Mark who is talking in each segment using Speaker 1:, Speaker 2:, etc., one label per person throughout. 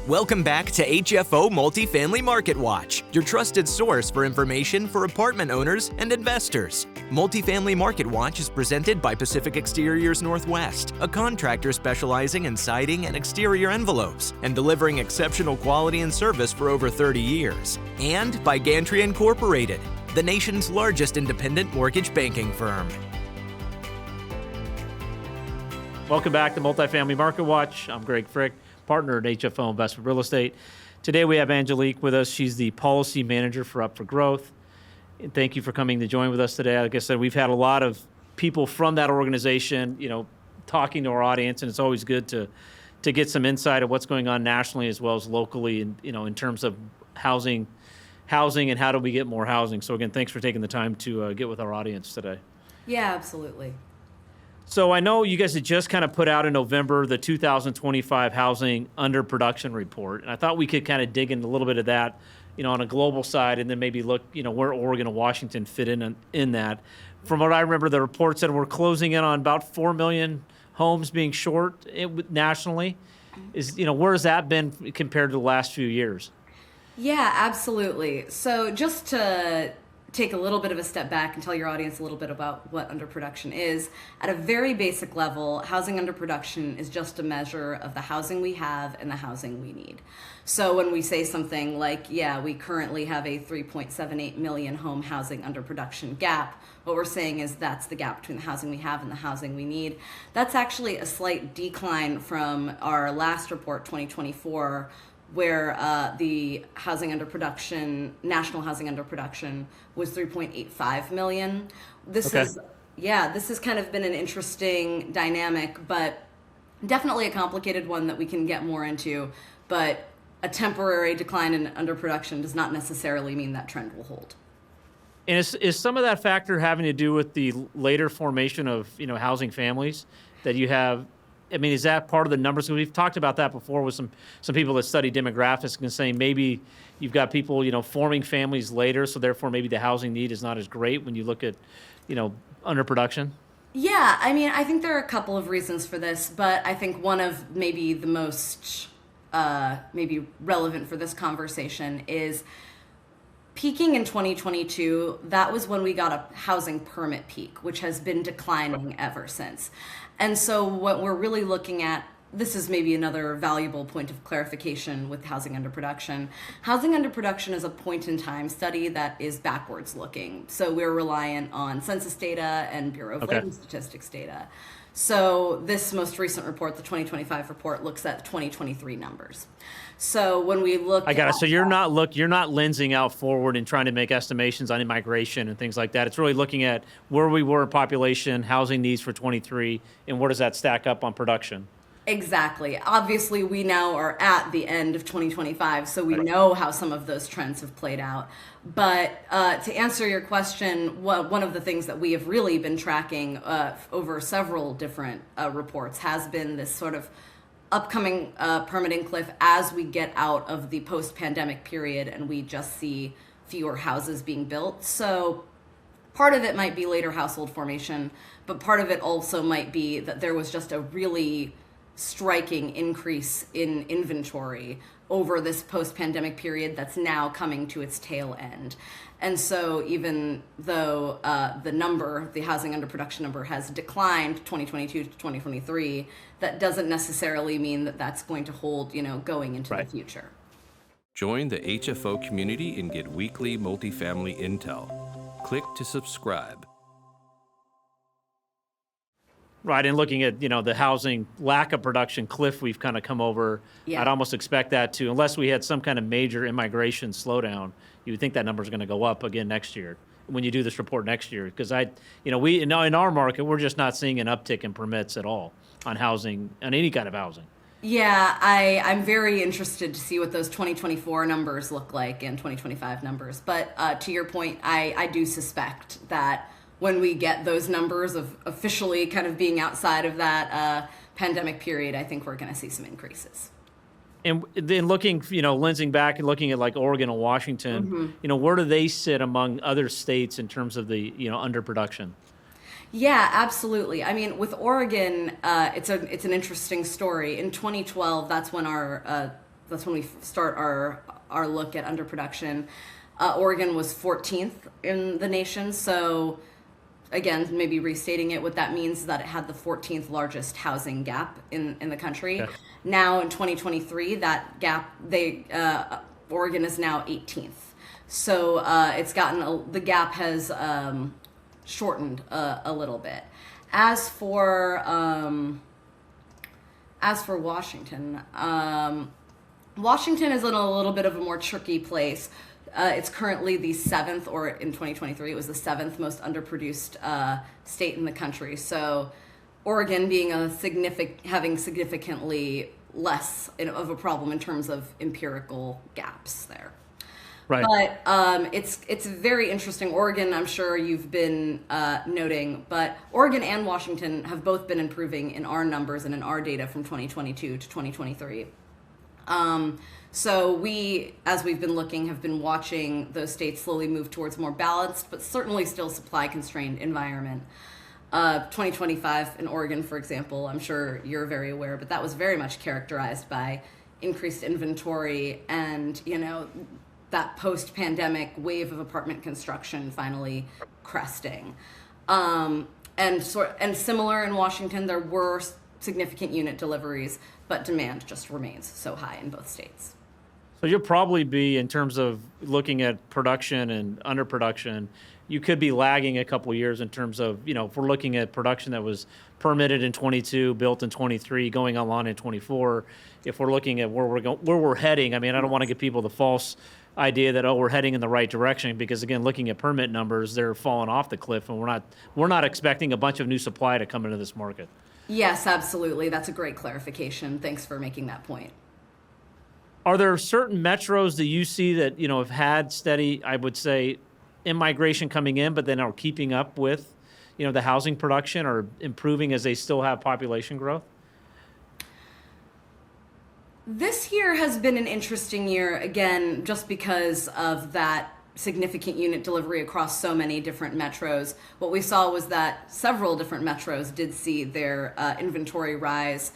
Speaker 1: Welcome back to HFO Multifamily Marketwatch, your trusted source for information for apartment owners and investors. Multifamily Marketwatch is presented by Pacific Exteriors Northwest, a contractor specializing in siding and exterior envelopes and delivering exceptional quality and service for over 30 years. And by Gantry Incorporated, the nation's largest independent mortgage banking firm.
Speaker 2: Welcome back to Multifamily Marketwatch. I'm Greg Frick, partner at HFO Investment Real Estate. Today we have Angelique with us. She's the policy manager for Up for Growth. And thank you for coming to join with us today. Like I said, we've had a lot of people from that organization, talking to our audience, and it's always good to get some insight of what's going on nationally as well as locally, and in terms of housing, and how do we get more housing. So again, thanks for taking the time to get with our audience today.
Speaker 3: Yeah, absolutely.
Speaker 2: So I know you guys had just kind of put out in November the 2025 Housing Underproduction Report, and I thought we could kind of dig into a little bit of that, on a global side, and then maybe look, where Oregon and Washington fit in that. From what I remember, the report said we're closing in on about 4 million homes being short nationally. Where has that been compared to the last few years?
Speaker 3: Yeah, absolutely. So just to take a little bit of a step back and tell your audience a little bit about what underproduction is. At a very basic level, housing underproduction is just a measure of the housing we have and the housing we need. So when we say something like, we currently have a 3.78 million home housing underproduction gap, what we're saying is that's the gap between the housing we have and the housing we need. That's actually a slight decline from our last report, 2024, where the housing underproduction, national housing underproduction, was 3.85 million. This has kind of been an interesting dynamic, but definitely a complicated one that we can get more into. But a temporary decline in underproduction does not necessarily mean that trend will hold.
Speaker 2: And is some of that factor having to do with the later formation of housing families that you have? I mean, is that part of the numbers? We've talked about that before with some people that study demographics and saying maybe you've got people, forming families later, so therefore maybe the housing need is not as great when you look at, underproduction.
Speaker 3: Yeah, I mean, I think there are a couple of reasons for this, but I think one of maybe the most maybe relevant for this conversation is peaking in 2022. That was when we got a housing permit peak, which has been declining ever since. And so what we're really looking at, this is maybe another valuable point of clarification with housing underproduction. Housing underproduction is a point-in-time study that is backwards looking. So we're reliant on census data and Bureau of Labor Statistics data. So this most recent report, the 2025 report, looks at 2023 numbers. So when we look,
Speaker 2: I got it. So you're not lensing out forward and trying to make estimations on immigration and things like that. It's really looking at where we were in population, housing needs for 23, and where does that stack up on production?
Speaker 3: Exactly. Obviously, we now are at the end of 2025, so we know how some of those trends have played out. But to answer your question, one of the things that we have really been tracking over several different reports has been this sort of upcoming permitting cliff as we get out of the post-pandemic period and we just see fewer houses being built. So part of it might be later household formation, but part of it also might be that there was just a really striking increase in inventory over this post-pandemic period that's now coming to its tail end. And so even though the housing underproduction number has declined 2022 to 2023, that doesn't necessarily mean that that's going to hold, going into the future.
Speaker 4: Join the HFO community and get weekly multifamily intel. Click to subscribe.
Speaker 2: Right, and looking at, the housing lack of production cliff we've kind of come over, I'd almost expect that to, unless we had some kind of major immigration slowdown, you would think that number is going to go up again next year when you do this report next year. Because we in our market, we're just not seeing an uptick in permits at all on housing, on any kind of housing.
Speaker 3: Yeah, I'm very interested to see what those 2024 numbers look like and 2025 numbers. But to your point, I do suspect that when we get those numbers of officially kind of being outside of that pandemic period, I think we're going to see some increases.
Speaker 2: And then looking, lensing back and looking at like Oregon and Washington, where do they sit among other states in terms of the, underproduction?
Speaker 3: Yeah, absolutely. I mean, with Oregon, it's an interesting story. In 2012, that's when our that's when we start our look at underproduction. Oregon was 14th in the nation. So again, maybe restating it, what that means is that it had the 14th largest housing gap in the country.
Speaker 2: Okay.
Speaker 3: Now in 2023, that gap, Oregon is now 18th. So it's gotten, the gap has shortened a little bit. As for Washington, Washington is in a little bit of a more tricky place. It's currently the seventh, or in 2023, it was the seventh most underproduced state in the country. So Oregon being having significantly less of a problem in terms of empirical gaps there.
Speaker 2: Right.
Speaker 3: But it's very interesting. Oregon, I'm sure you've been noting, but Oregon and Washington have both been improving in our numbers and in our data from 2022 to 2023. So we, as we've been looking, have been watching those states slowly move towards more balanced, but certainly still supply-constrained environment. 2025 in Oregon, for example, I'm sure you're very aware, but that was very much characterized by increased inventory and, that post-pandemic wave of apartment construction finally cresting. And similar in Washington, there were significant unit deliveries, but demand just remains so high in both states.
Speaker 2: So you'll probably be, in terms of looking at production and underproduction, you could be lagging a couple of years in terms of, if we're looking at production that was permitted in 22, built in 23, going online in 24. If we're looking at where we're heading, I don't want to give people the false idea that, we're heading in the right direction, because again, looking at permit numbers, they're falling off the cliff, and we're not expecting a bunch of new supply to come into this market.
Speaker 3: Yes, absolutely. That's a great clarification. Thanks for making that point.
Speaker 2: Are there certain metros that you see that, have had steady, I would say, in-migration coming in, but then are keeping up with, the housing production, or improving as they still have population growth?
Speaker 3: This year has been an interesting year, again, just because of that significant unit delivery across so many different metros. What we saw was that several different metros did see their inventory rise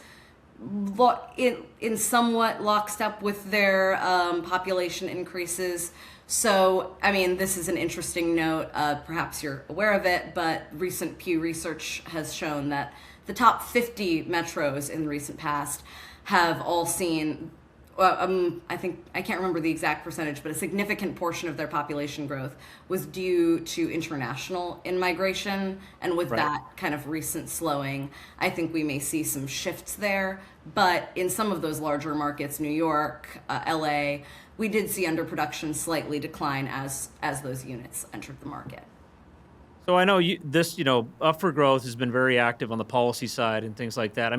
Speaker 3: in somewhat lockstep with their population increases. So, this is an interesting note. Perhaps you're aware of it, but recent Pew research has shown that the top 50 metros in the recent past have all seen, I can't remember the exact percentage, but a significant portion of their population growth was due to international in-migration. And with that kind of recent slowing, I think we may see some shifts there. But in some of those larger markets, New York, LA, we did see underproduction slightly decline as those units entered the market.
Speaker 2: So I know this, Up for Growth has been very active on the policy side and things like that.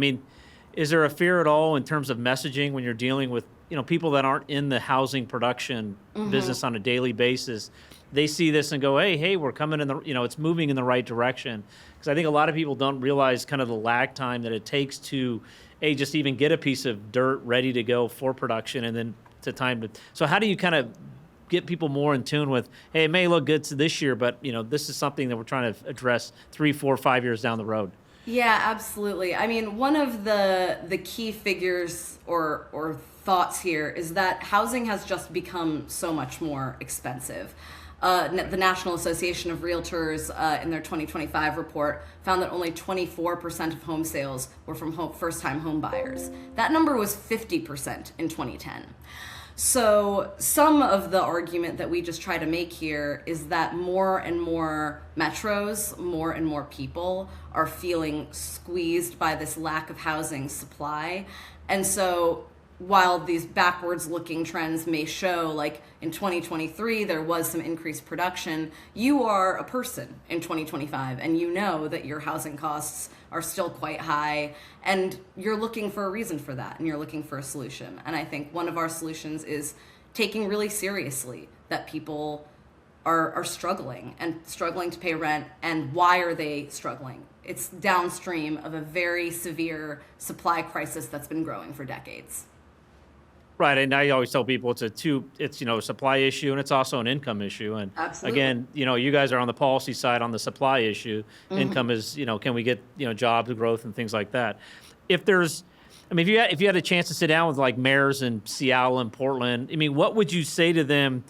Speaker 2: Is there a fear at all in terms of messaging when you're dealing with, people that aren't in the housing production business on a daily basis? They see this and go, hey, we're coming in it's moving in the right direction. Because I think a lot of people don't realize kind of the lag time that it takes to, just even get a piece of dirt ready to go for production, and then to time to. So how do you kind of get people more in tune with, hey, it may look good to this year, but this is something that we're trying to address 3, 4, 5 years down the road?
Speaker 3: Yeah, absolutely. One of the key figures or thoughts here is that housing has just become so much more expensive. The National Association of Realtors, in their 2025 report, found that only 24% of home sales were from first-time home buyers. That number was 50% in 2010. So some of the argument that we just try to make here is that more and more metros, more and more people are feeling squeezed by this lack of housing supply. And so while these backwards looking trends may show, like in 2023 there was some increased production, you are a person in 2025 and you know that your housing costs are still quite high, and you're looking for a reason for that, and you're looking for a solution. And I think one of our solutions is taking really seriously that people are struggling to pay rent. And why are they struggling? It's downstream of a very severe supply crisis that's been growing for decades.
Speaker 2: Right, and I always tell people it's a supply issue, and it's also an income issue. And
Speaker 3: Absolutely.
Speaker 2: Again, you guys are on the policy side on the supply issue. Income is, can we get jobs growth and things like that. If there's, I mean, if you had a chance to sit down with like mayors in Seattle and Portland, I mean, what would you say to them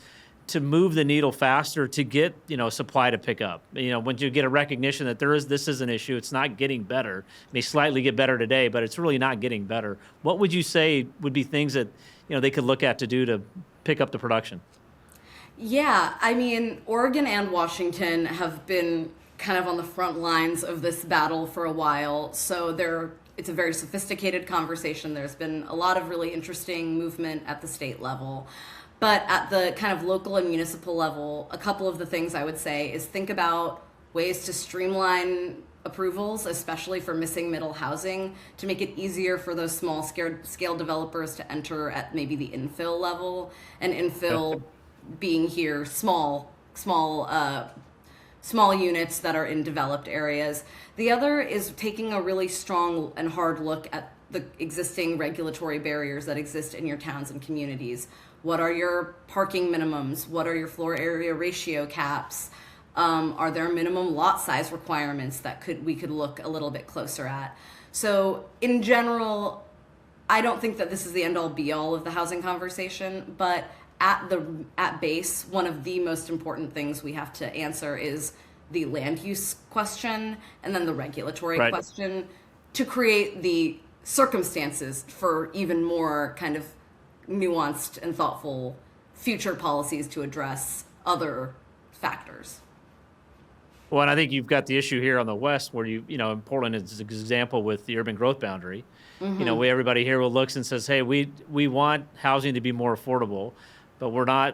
Speaker 2: to move the needle faster to get, supply to pick up? When you get a recognition that this is an issue, it's not getting better. It may slightly get better today, but it's really not getting better. What would you say would be things that, they could look at to do to pick up the production?
Speaker 3: Yeah, I mean, Oregon and Washington have been kind of on the front lines of this battle for a while. So it's a very sophisticated conversation. There's been a lot of really interesting movement at the state level. But at the kind of local and municipal level, a couple of the things I would say is think about ways to streamline approvals, especially for missing middle housing, to make it easier for those small scale developers to enter at maybe the infill level, and infill being here small units that are in developed areas. The other is taking a really strong and hard look at the existing regulatory barriers that exist in your towns and communities. What are your parking minimums? What are your floor area ratio caps? Are there minimum lot size requirements that we could look a little bit closer at? So in general, I don't think that this is the end all be all of the housing conversation, but at base, one of the most important things we have to answer is the land use question and then the regulatory question, to create the circumstances for even more kind of nuanced and thoughtful future policies to address other factors.
Speaker 2: Well, and I think you've got the issue here on the West where in Portland is an example with the urban growth boundary.
Speaker 3: Mm-hmm.
Speaker 2: Where everybody here looks and says, hey, we want housing to be more affordable, but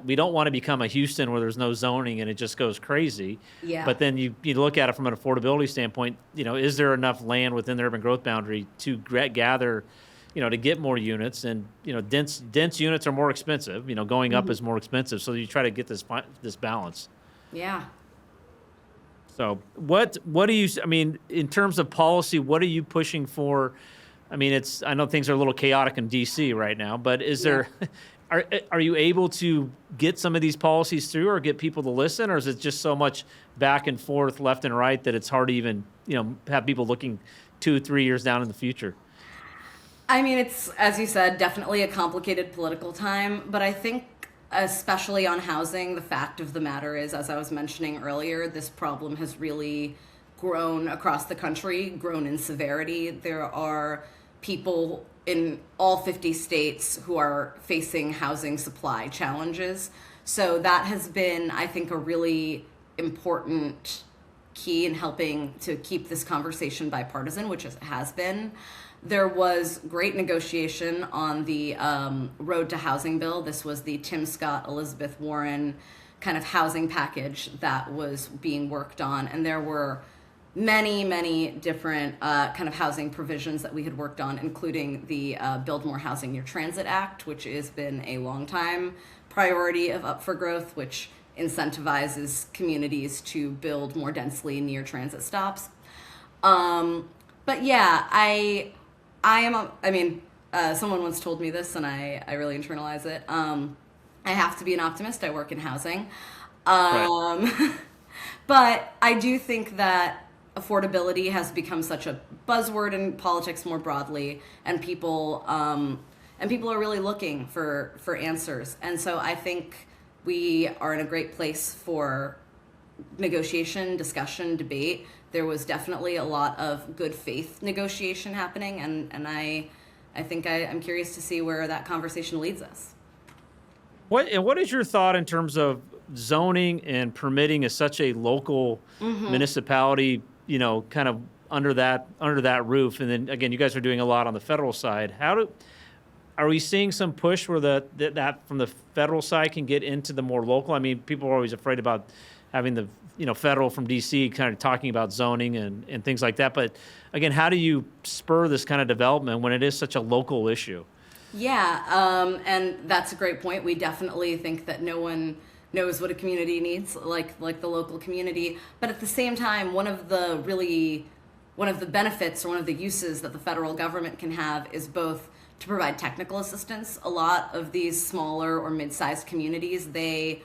Speaker 2: we don't want to become a Houston where there's no zoning and it just goes crazy. Yeah. But then you look at it from an affordability standpoint, is there enough land within the urban growth boundary to gather, to get more units? And, dense units are more expensive, going up is more expensive. So you try to get this balance.
Speaker 3: Yeah.
Speaker 2: So what do you, in terms of policy, what are you pushing for? I know things are a little chaotic in DC right now, but are you able to get some of these policies through or get people to listen, or is it just so much back and forth, left and right, that it's hard to even, have people looking 2-3 years down in the future?
Speaker 3: It's, as you said, definitely a complicated political time, but I think especially on housing, the fact of the matter is, as I was mentioning earlier, this problem has really grown across the country, grown in severity. There are people in all 50 states who are facing housing supply challenges. So that has been, I think, a really important key in helping to keep this conversation bipartisan, which it has been. There was great negotiation on the Road to Housing bill. This was the Tim Scott, Elizabeth Warren kind of housing package that was being worked on. And there were many different kind of housing provisions that we had worked on, including the Build More Housing Near Transit Act, which has been a long time priority of Up for Growth, which incentivizes communities to build more densely near transit stops. But yeah, someone once told me this, and I really internalize it. I have to be an optimist. I work in housing. Right. But I do think that affordability has become such a buzzword in politics more broadly, and people are really looking for answers. And so I think we are in a great place for negotiation, discussion, debate. There was definitely a lot of good faith negotiation happening, and I think I'm curious to see where that conversation leads us.
Speaker 2: What is your thought in terms of zoning and permitting as such a local municipality, kind of under that roof? And then again, you guys are doing a lot on the federal side. Are we seeing some push where that from the federal side can get into the more local? People are always afraid about having the federal from DC kind of talking about zoning and things like that. But again, how do you spur this kind of development when it is such a local issue?
Speaker 3: Yeah, and that's a great point. We definitely think that no one knows what a community needs like the local community. But at the same time, one of the benefits or one of the uses that the federal government can have is both to provide technical assistance. A lot of these smaller or mid-sized communities, they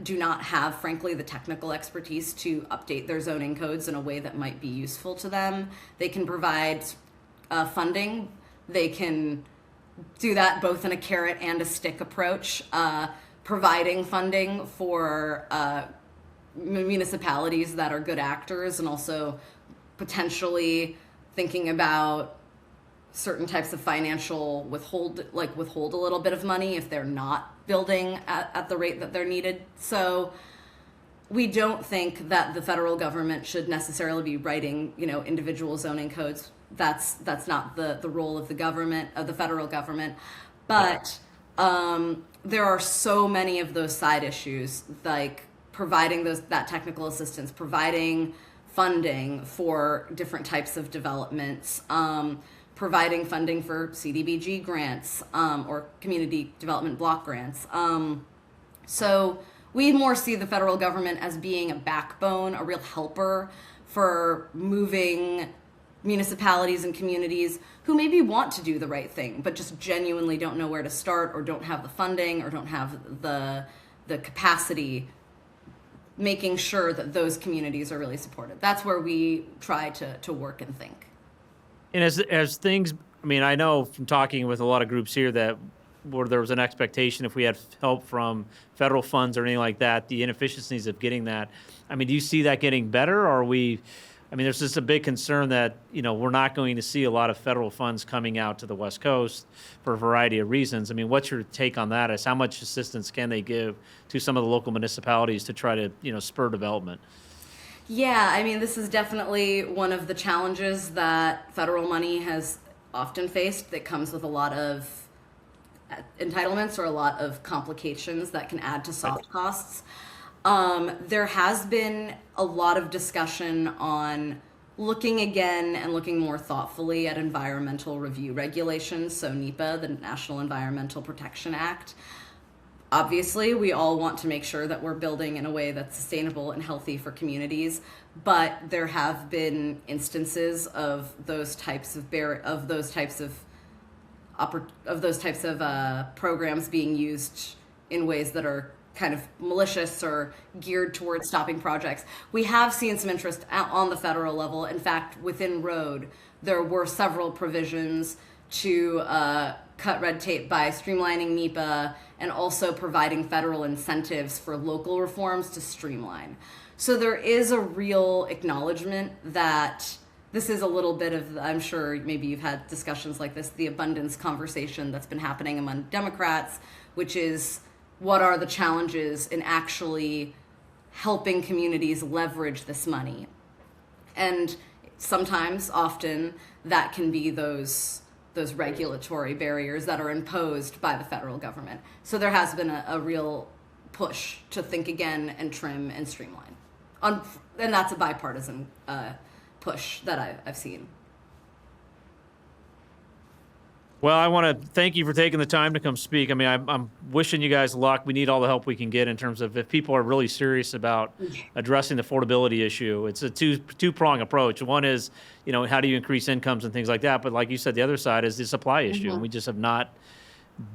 Speaker 3: do not have, frankly, the technical expertise to update their zoning codes in a way that might be useful to them. They can provide funding they can do that both in a carrot and a stick approach, providing funding for municipalities that are good actors, and also potentially thinking about certain types of financial withhold a little bit of money if they're not building at the rate that they're needed. So we don't think that the federal government should necessarily be writing, individual zoning codes. That's not the role of the federal government. But there are so many of those side issues, like providing that technical assistance, providing funding for different types of developments, providing funding for CDBG grants or community development block grants. So we more see the federal government as being a backbone, a real helper for moving municipalities and communities who maybe want to do the right thing, but just genuinely don't know where to start, or don't have the funding, or don't have the capacity, making sure that those communities are really supported. That's where we try to work and think.
Speaker 2: And as things, I know from talking with a lot of groups here that where there was an expectation if we had help from federal funds or anything like that, the inefficiencies of getting that. Do you see that getting better, or are we? There's just a big concern that, we're not going to see a lot of federal funds coming out to the West Coast for a variety of reasons. What's your take on that? As how much assistance can they give to some of the local municipalities to try to, spur development?
Speaker 3: Yeah, this is definitely one of the challenges that federal money has often faced, that comes with a lot of entitlements or a lot of complications that can add to soft costs. There has been a lot of discussion on looking again and looking more thoughtfully at environmental review regulations, so NEPA, the National Environmental Protection Act. Obviously, we all want to make sure that we're building in a way that's sustainable and healthy for communities, but there have been instances of those types of programs being used in ways that are kind of malicious or geared towards stopping projects. We have seen some interest on the federal level. In fact, within road, there were several provisions to cut red tape by streamlining NEPA and also providing federal incentives for local reforms to streamline. So there is a real acknowledgement that this is a little bit of, I'm sure maybe you've had discussions like this, the abundance conversation that's been happening among Democrats, which is, what are the challenges in actually helping communities leverage this money? And often, that can be those regulatory barriers that are imposed by the federal government. So there has been a real push to think again and trim and streamline. And that's a bipartisan push that I've seen.
Speaker 2: Well, I want to thank you for taking the time to come speak. I'm wishing you guys luck. We need all the help we can get in terms of if people are really serious about addressing the affordability issue. It's a two-prong approach. One is, how do you increase incomes and things like that? But like you said, the other side is the supply issue. And we just have not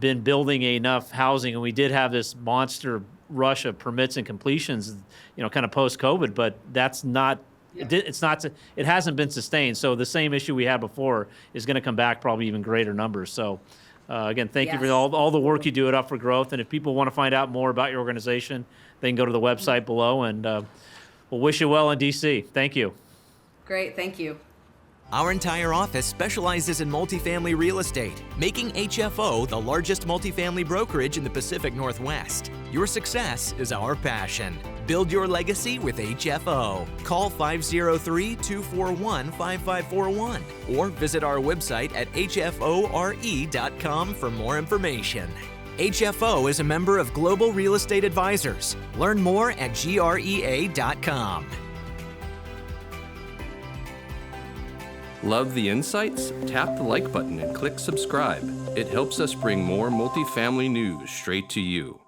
Speaker 2: been building enough housing. And we did have this monster rush of permits and completions, kind of post-COVID, but that's not. It hasn't been sustained. So the same issue we had before is going to come back, probably even greater numbers. So again, thank you for all the work you do at Up for Growth. And if people want to find out more about your organization, they can go to the website below. And we'll wish you well in DC. Thank you.
Speaker 3: Great. Thank you.
Speaker 1: Our entire office specializes in multifamily real estate, making HFO the largest multifamily brokerage in the Pacific Northwest. Your success is our passion. Build your legacy with HFO. Call 503-241-5541 or visit our website at hfore.com for more information. HFO is a member of Global Real Estate Advisors. Learn more at grea.com.
Speaker 4: Love the insights? Tap the like button and click subscribe. It helps us bring more multifamily news straight to you.